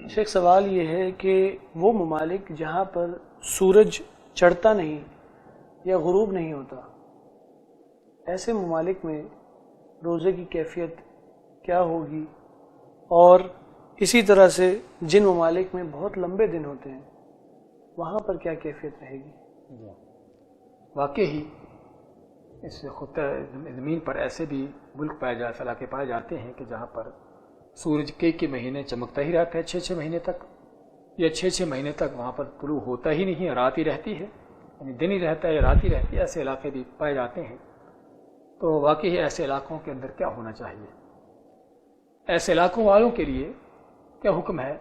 شیخ سوال یہ ہے کہ وہ ممالک جہاں پر سورج چڑھتا نہیں یا غروب نہیں ہوتا، ایسے ممالک میں روزے کی کیفیت کیا ہوگی، اور اسی طرح سے جن ممالک میں بہت لمبے دن ہوتے ہیں وہاں پر کیا کیفیت رہے گی؟ واقعی اس خطہ زمین پر ایسے بھی ملک علاقے پائے جاتے ہیں کہ جہاں پر سورج کے مہینے چمکتا ہی رہتا ہے 6 مہینے تک، یا 6 مہینے تک وہاں پر طلوع ہوتا ہی نہیں ہے، رات ہی رہتی ہے، یعنی دن ہی رہتا ہے یا رات ہی رہتی ہے، ایسے علاقے بھی پائے جاتے ہیں۔ تو واقعی ایسے علاقوں کے اندر کیا ہونا چاہیے؟ ایسے علاقوں والوں کے لیے کیا حکم ہے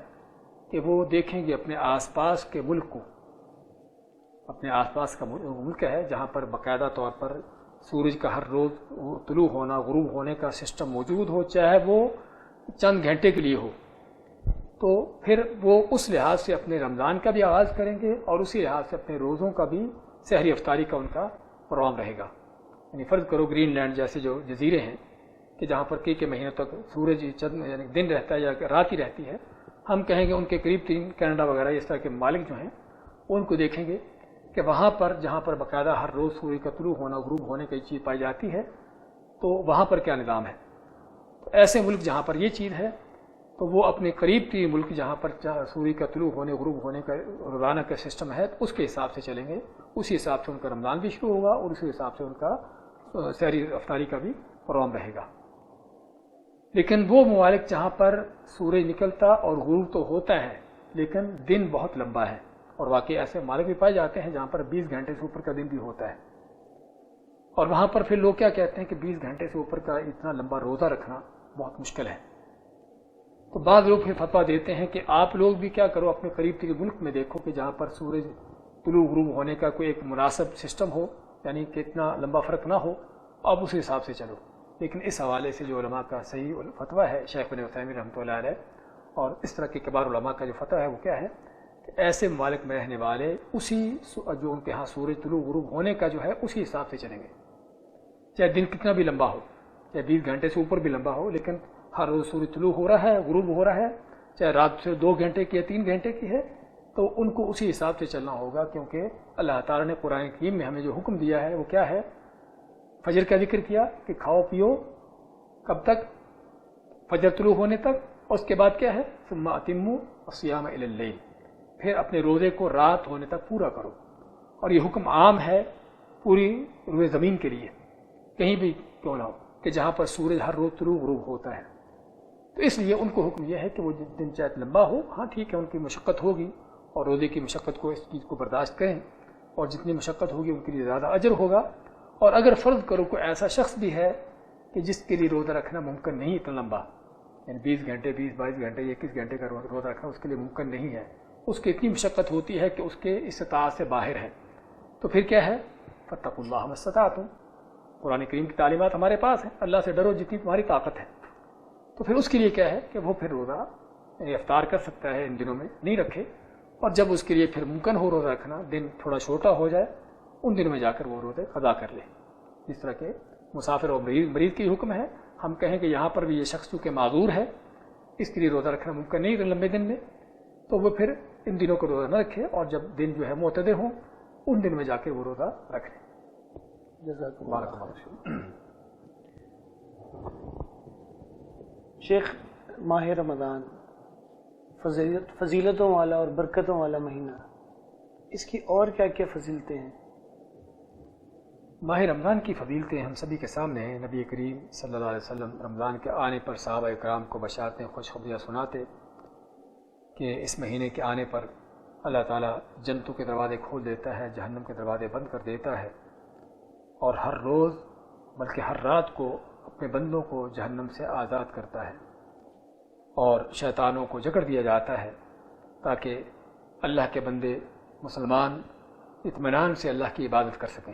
کہ وہ دیکھیں گے اپنے آس پاس کے ملک کو، اپنے آس پاس کا ملک ہے جہاں پر باقاعدہ طور پر سورج کا ہر روز طلوع ہونا غروب ہونے کا سسٹم موجود ہو، چاہے وہ چند گھنٹے کے لیے ہو، تو پھر وہ اس لحاظ سے اپنے رمضان کا بھی آغاز کریں گے اور اسی لحاظ سے اپنے روزوں کا بھی سحری افطاری کا ان کا پروگرام رہے گا۔ یعنی فرض کرو گرین لینڈ جیسے جو جزیرے ہیں کہ جہاں پر کئی مہینوں تک سورج چند یعنی دن رہتا ہے یا رات ہی رہتی ہے، ہم کہیں گے ان کے قریب 3 کینیڈا وغیرہ اس طرح کے ممالک جو ہیں ان کو دیکھیں گے کہ وہاں پر جہاں پر باقاعدہ ہر روز سورج کا طلوع ہونا غروب ہونے کی چیز پائی جاتی ہے، تو وہاں پر کیا نظام ہے۔ تو ایسے ملک جہاں پر یہ چیز ہے تو وہ اپنے قریب 3 ملک جہاں پر سورج کا طلوع ہونے غروب ہونے کا روزانہ کا سسٹم ہے اس کے حساب سے چلیں گے، اسی حساب سے ان کا رمضان بھی شروع ہوگا اور اسی حساب سے ان کا سحری افطاری کا بھی پروگرام رہے گا۔ لیکن وہ ممالک جہاں پر سورج نکلتا اور غروب تو ہوتا ہے لیکن دن بہت لمبا ہے، اور واقعی ایسے ممالک بھی پائے جاتے ہیں جہاں پر 20 گھنٹے سے اوپر کا دن بھی ہوتا ہے، اور وہاں پر پھر لوگ کیا کہتے ہیں کہ 20 گھنٹے سے اوپر کا اتنا لمبا روزہ رکھنا بہت مشکل ہے۔ تو بعض لوگ پھر فتویٰ دیتے ہیں کہ آپ لوگ بھی کیا کرو، اپنے قریب 3 ملک میں دیکھو کہ جہاں پر سورج طلوع غروب ہونے کا کوئی ایک مناسب سسٹم ہو، یعنی کہ اتنا لمبا فرق نہ ہو، اب اس حساب سے چلو۔ لیکن اس حوالے سے جو علماء کا صحیح فتویٰ ہے شیخ بن عثیمین رحمۃ اللہ علیہ اور اس طرح کے کبار علماء کا جو فتویٰ ہے وہ کیا ہے کہ ایسے ممالک میں رہنے والے اسی جو ان کے ہاں سورج طلوع غروب ہونے کا جو ہے اسی حساب سے چلیں گے، چاہے دن کتنا بھی لمبا ہو، چاہے 20 گھنٹے سے اوپر بھی لمبا ہو، لیکن ہر روز سورج طلوع ہو رہا ہے غروب ہو رہا ہے، چاہے رات سے 2 گھنٹے کی یا 3 گھنٹے کی ہے، تو ان کو اسی حساب سے چلنا ہوگا، کیونکہ اللہ تعالیٰ نے قرآن کریم میں ہمیں جو حکم دیا ہے وہ کیا ہے؟ فجر کا ذکر کیا کہ کھاؤ پیو کب تک؟ فجر طلوع ہونے تک، اور اس کے بعد کیا ہے؟ ثم اتموا الصیام الی اللیل، پھر اپنے روزے کو رات ہونے تک پورا کرو۔ اور یہ حکم عام ہے پوری روئے زمین کے لیے، کہیں بھی کیوں نہ ہو کہ جہاں پر سورج ہر روز طلوع غروب ہوتا ہے۔ تو اس لیے ان کو حکم یہ ہے کہ وہ دن چاہے لمبا ہو، ہاں ٹھیک ہے ان کی مشقت ہوگی اور روزے کی مشقت کو اس چیز کو برداشت کریں، اور جتنی مشقت ہوگی ان کے لیے زیادہ اجر ہوگا۔ اور اگر فرض کرو کوئی ایسا شخص بھی ہے کہ جس کے لیے روزہ رکھنا ممکن نہیں اتنا لمبا، یعنی 20 گھنٹے 22 گھنٹے 21 گھنٹے کا روزہ رکھنا اس کے لیے ممکن نہیں ہے، اس کی اتنی مشقت ہوتی ہے کہ اس کے استطاعت سے باہر ہے، تو پھر کیا ہے؟ فاتقوا اللہ ما استطعتم، قرآن کریم کی تعلیمات ہمارے پاس ہیں، اللہ سے ڈرو جتنی تمہاری طاقت ہے۔ تو پھر اس کے لیے کیا ہے کہ وہ پھر روزہ یعنی افطار کر سکتا ہے، ان دنوں میں نہیں رکھے، اور جب اس کے لیے پھر ممکن ہو روزہ رکھنا، دن تھوڑا چھوٹا ہو جائے، ان دنوں میں جا کر وہ روزے قضا کر لے۔ جس طرح کے مسافر اور مریض کی حکم ہے، ہم کہیں کہ یہاں پر بھی یہ شخص چونکہ معذور ہے، اس کے لیے روزہ رکھنا ممکن نہیں لمبے دن میں، تو وہ پھر ان دنوں کو روزہ نہ رکھے، اور جب دن جو ہے معتدل ہوں ان دن میں جا کے وہ روزہ رکھ لیں۔ جزاک اللہ۔ شیخ، ماہ رمضان فضیلتوں والا اور برکتوں والا مہینہ، اس کی اور کیا کیا فضیلتیں ہیں؟ ماہ رمضان کی فضیلتیں ہم سبھی کے سامنے ہیں۔ نبی کریم صلی اللہ علیہ وسلم رمضان کے آنے پر صحابہ کرام کو بشارتیں خوشخبریاں سناتے کہ اس مہینے کے آنے پر اللہ تعالیٰ جنتوں کے دروازے کھول دیتا ہے، جہنم کے دروازے بند کر دیتا ہے، اور ہر روز بلکہ ہر رات کو اپنے بندوں کو جہنم سے آزاد کرتا ہے، اور شیطانوں کو جکڑ دیا جاتا ہے تاکہ اللہ کے بندے مسلمان اطمینان سے اللہ کی عبادت کر سکیں۔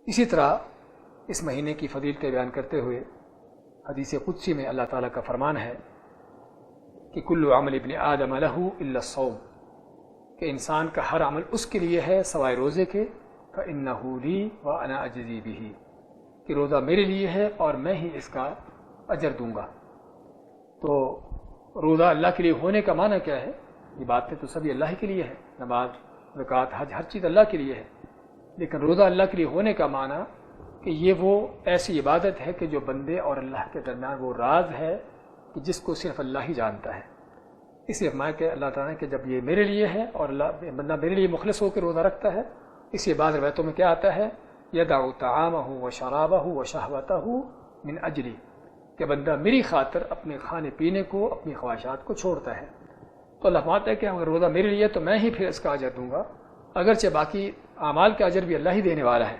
اسی طرح اس مہینے کی فضیلتیں بیان کرتے ہوئے حدیث قدسی میں اللہ تعالیٰ کا فرمان ہے کہ کل عمل ابن آدم لہ الا الصوم، کہ انسان کا ہر عمل اس کے لیے ہے سوائے روزے کے، فإنہ لی وأنا أجزی بہ، کہ روزہ میرے لیے ہے اور میں ہی اس کا اجر دوں گا۔ تو روزہ اللہ کے لیے ہونے کا معنی کیا ہے؟ یہ باتیں تو سبھی اللہ کے لیے ہے، نماز، زکوٰۃ، حج، ہر چیز اللہ کے لیے ہے، لیکن روزہ اللہ کے لیے ہونے کا معنی کہ یہ وہ ایسی عبادت ہے کہ جو بندے اور اللہ کے درمیان وہ راز ہے کہ جس کو صرف اللہ ہی جانتا ہے۔ اس لیے فرمایا کہ اللہ تعالیٰ نے کہ جب یہ میرے لیے ہے اور اللہ بندہ میرے لیے مخلص ہو کے روزہ رکھتا ہے، اس لیے بعض روایتوں میں کیا آتا ہے، یدع طعامہ و شرابہ و شہوتہ من اجلی، کہ بندہ میری خاطر اپنے کھانے پینے کو، اپنی خواہشات کو چھوڑتا ہے۔ تو اللہ فرماتا ہے کہ اگر روزہ میرے لیے تو میں ہی پھر اس کا اجر دوں گا، اگرچہ باقی اعمال کا اجر بھی اللہ ہی دینے والا ہے،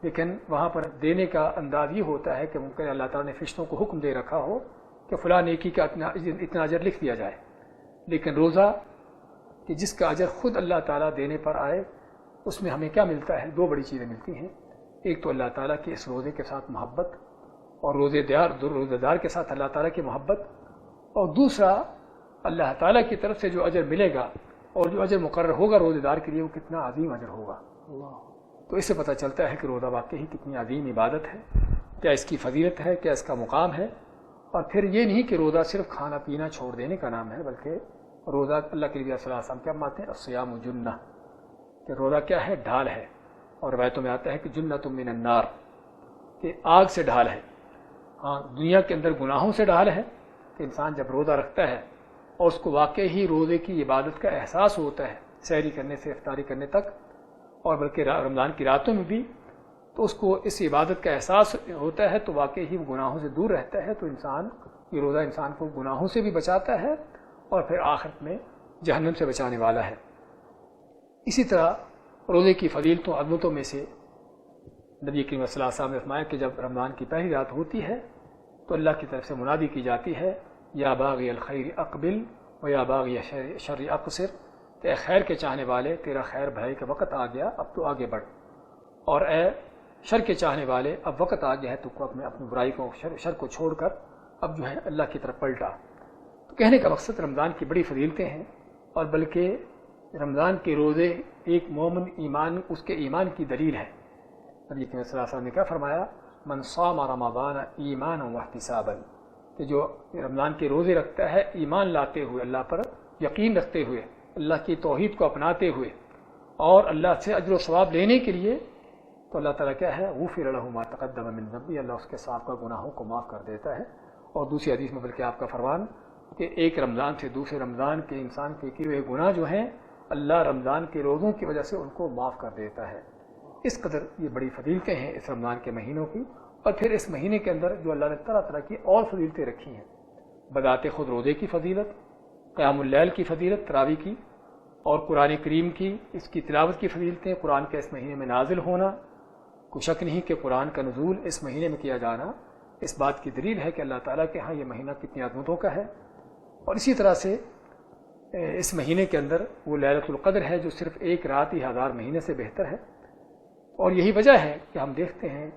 لیکن وہاں پر دینے کا انداز یہ ہوتا ہے کہ ممکن اللہ تعالیٰ نے فرشتوں کو حکم دے رکھا ہو کہ فلاں نیکی کا اتنا اجر لکھ دیا جائے، لیکن روزہ کہ جس کا اجر خود اللہ تعالیٰ دینے پر آئے، اس میں ہمیں کیا ملتا ہے؟ دو بڑی چیزیں ملتی ہیں۔ ایک تو اللہ تعالیٰ کی اس روزے کے ساتھ محبت، اور روزے دار کے ساتھ اللہ تعالیٰ کی محبت، اور دوسرا اللہ تعالیٰ کی طرف سے جو اجر ملے گا اور جو اجر مقرر ہوگا روزے دار کے لیے، وہ کتنا عظیم اجر ہوگا۔ تو اس سے پتہ چلتا ہے کہ روزہ واقعی کتنی عظیم عبادت ہے، کیا اس کی فضیلت ہے، کیا اس کا مقام ہے۔ اور پھر یہ نہیں کہ روزہ صرف کھانا پینا چھوڑ دینے کا نام ہے، بلکہ روزہ اللہ کے نبی صلی اللہ علیہ وسلم کیا مانتے ہیں؟ الصیام جنہ، کہ روزہ کیا ہے؟ ڈھال ہے، اور روایتوں میں آتا ہے کہ جنۃ من النار، کہ آگ سے ڈھال ہے۔ ہاں، دنیا کے اندر گناہوں سے ڈھال ہے کہ انسان جب روزہ رکھتا ہے اور اس کو واقعی ہی روزے کی عبادت کا احساس ہوتا ہے، سحری کرنے سے افطاری کرنے تک، اور بلکہ رمضان کی راتوں میں بھی، تو اس کو اس عبادت کا احساس ہوتا ہے تو واقعی ہی وہ گناہوں سے دور رہتا ہے۔ تو یہ روزہ انسان کو گناہوں سے بھی بچاتا ہے اور پھر آخرت میں جہنم سے بچانے والا ہے۔ اسی طرح روزے کی فضیلتوں عظمتوں میں سے نبی کریم صلی اللہ علیہ وسلم نے فرمایا کہ جب رمضان کی پہلی رات ہوتی ہے تو اللہ کی طرف سے منادی کی جاتی ہے، یا باغی الخیر اقبل و یا باغی شر اقصر، کہ اے خیر کے چاہنے والے، تیرا خیر بھائی کا وقت آ گیا، اب تو آگے بڑھ، اور اے شر کے چاہنے والے، اب وقت آ گیا ہے تو اپنی برائی کو، شر کو چھوڑ کر اب جو ہے اللہ کی طرف پلٹا۔ تو کہنے کا مقصد رمضان کی بڑی فضیلتیں ہیں، اور بلکہ رمضان کے روزے ایک مومن ایمان، اس کے ایمان کی دلیل ہے۔ نبی صلی اللہ علیہ وسلم نے کیا فرمایا؟ من صام رمضان ایمانا واحتسابا، کہ جو رمضان کے روزے رکھتا ہے ایمان لاتے ہوئے، اللہ پر یقین رکھتے ہوئے، اللہ کی توحید کو اپناتے ہوئے، اور اللہ سے اجر و ثواب لینے کے لیے، تو اللہ تعالیٰ کیا ہے؟ غفر له ما تقدم من ذنبه، اللہ اس کے سابقہ گناہوں کو معاف کر دیتا ہے۔ اور دوسری حدیث میں بلکہ آپ کا فرمان کہ ایک رمضان سے دوسرے رمضان کے انسان کے کیے ہوئے گناہ جو ہیں، اللہ رمضان کے روزوں کی وجہ سے ان کو معاف کر دیتا ہے۔ اس قدر یہ بڑی فضیلتیں ہیں اس رمضان کے مہینوں کی۔ اور پھر اس مہینے کے اندر جو اللہ نے طرح طرح کی اور فضیلتیں رکھی ہیں، بذات خود روزے کی فضیلت، قیام اللیل کی فضیلت، تراویح کی، اور قرآن کریم کی، اس کی تلاوت کی فضیلتیں، قرآن کا اس مہینے میں نازل ہونا، کوئی شک نہیں کہ قرآن کا نزول اس مہینے میں کیا جانا اس بات کی دلیل ہے کہ اللہ تعالیٰ کے ہاں یہ مہینہ کتنی عظمتوں کا ہے۔ اور اسی طرح سے اس مہینے کے اندر وہ لیلۃ القدر ہے جو صرف ایک رات ہی 1000 مہینے سے بہتر ہے۔ اور یہی وجہ ہے کہ ہم دیکھتے ہیں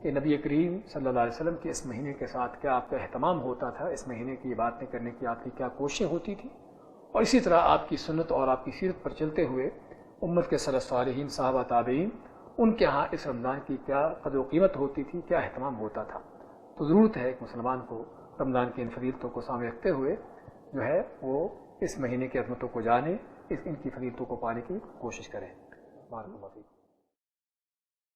کہ نبی کریم صلی اللہ علیہ وسلم کے اس مہینے کے ساتھ کیا آپ کا اہتمام ہوتا تھا، اس مہینے کی باتیں کرنے کی آپ کی کیا کوششیں ہوتی تھیں، اور اسی طرح آپ کی سنت اور آپ کی سیرت پر چلتے ہوئے امت کے سلف صالحین، صحابہ، تابعین، ان کے ہاں اس رمضان کی کیا قدر و قیمت ہوتی تھی، کیا اہتمام ہوتا تھا۔ تو ضرورت ہے ایک مسلمان کو رمضان کی ان فضیلتوں کو سامنے رکھتے ہوئے جو ہے وہ اس مہینے کی عظمتوں کو جانے، ان کی فضیلتوں کو پانے کی کوشش کرے۔ بارک اللہ فیکم۔